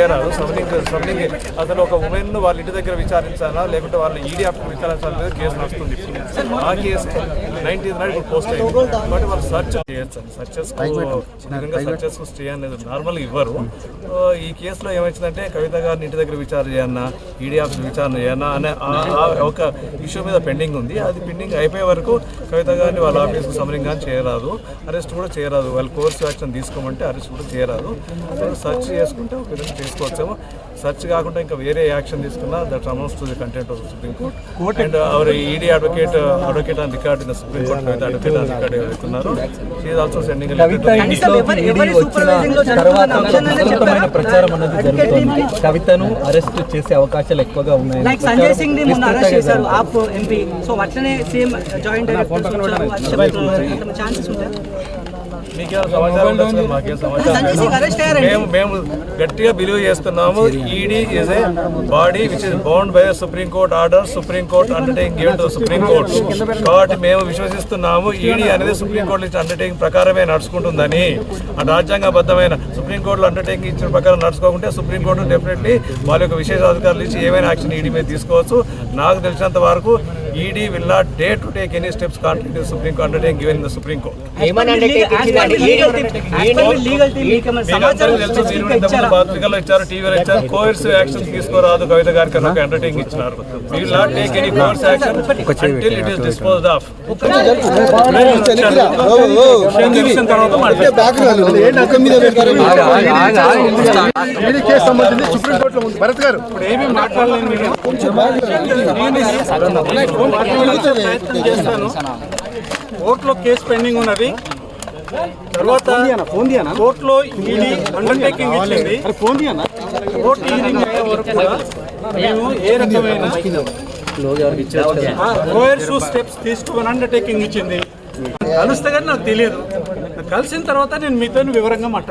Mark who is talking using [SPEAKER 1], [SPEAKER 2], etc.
[SPEAKER 1] చేయరాదు. సమ్మింగ్ అసలు ఒక ఉమెన్ వాళ్ళ ఇంటి దగ్గర విచారించాలా లేకుంటే వాళ్ళ ఈడీ ఆఫీస్ విచారించాలనేది కేసు నడుస్తుంది. ఆ కేసు 19th నాడు పోస్ట్ అయింది. బట్ వాళ్ళు సర్చ్ చేయొచ్చు, సర్చెస్ స్టే అనేది నార్మల్గా ఇవ్వరు. ఈ కేసులో ఏమైందంటే కవిత గారిని ఇంటి దగ్గర విచారణ చేయన్నా, ఈడీ ఆఫీస్ విచారణ చేయన్నా అనే ఒక ఇష్యూ మీద పెండింగ్ ఉంది. అది పెండింగ్ అయిపోయే వరకు కవిత గారిని వాళ్ళ ఆఫీస్కి సమ్మరింగ్ కానీ చేయరాదు, అరెస్ట్ కూడా చేయరాదు. వాళ్ళు కోర్స్ యాక్షన్ తీసుకోమంటే అరెస్ట్ కూడా చేయరాదు. సర్చ్ చేసుకుంటే ఒక విధంగా చేసుకోవచ్చేమో. సర్చ్ కాకుండా ఇంకా వేరే యాక్షన్ తీసుకున్నా that amounts to the content of Supreme Court. And our ED advocate on record in the Supreme Court, Kavitha advocate on record ఎవరైతున్నారు. షీ ఈజ్ ఆల్సో సెండింగ్ ప్రచారం అన్నది జరుగుతుంది. కవితను అరెస్ట్ చేసే అవకాశాలు ఎక్కువగా ఉన్నాయి. మీకేమైనా సమాచారం ఉండొచ్చు, మాకేం సమాచారం. మేము గట్టిగా బిలీవ్ చేస్తున్నాము. ED is a body which is bound by supreme court order, supreme court undertaking given to supreme court. కాబట్టి మేము విశ్వసిస్తున్నాము ఈడీ అనేది సుప్రీం కోర్టు ఇచ్చిన అండర్టేకింగ్ ప్రకారమే నడుచుకుంటుందని. ఆ రాజ్యాంగబద్ధమైన సుప్రీం కోర్టులో అండర్టేకింగ్ ఇచ్చిన ప్రకారం నడుచుకోకుంటే సుప్రీం కోర్టు డెఫినెట్లీ వాళ్ళ యొక్క విశేషాధికారులు ఇచ్చి ఏమైనా యాక్షన్ ఈడీ మీద తీసుకోవచ్చు. నాకు తెలిసినంత వరకు ED will not dare to take any steps contrary to the Supreme Court undertaking given in the Supreme Court. Coercive action తీసుకోరాదు కవిత గారికి అన్న అండర్టేకింగ్ ఇచ్చినారు. We will not take any coercive action until it is disposed of. Supreme కోర్టులో ఉంది భరత్ గారు. ఇప్పుడు ఏమీ మాట్లాడలేదు. కోర్టులో కేసు పెండింగ్ ఉన్నది. తర్వాత కోర్టులో ఈడీ అండర్టేకింగ్ ఇచ్చింది. కోర్టు హీరింగ్ అయ్యే వరకు కూడా మేము ఏ రకమైన కోయర్సివ్ స్టెప్స్ తీసుకోమని అండర్టేకింగ్ ఇచ్చింది. కలిస్తే కానీ నాకు తెలియదు. కలిసిన తర్వాత నేను మీతో వివరంగా మాట్లాడతాను.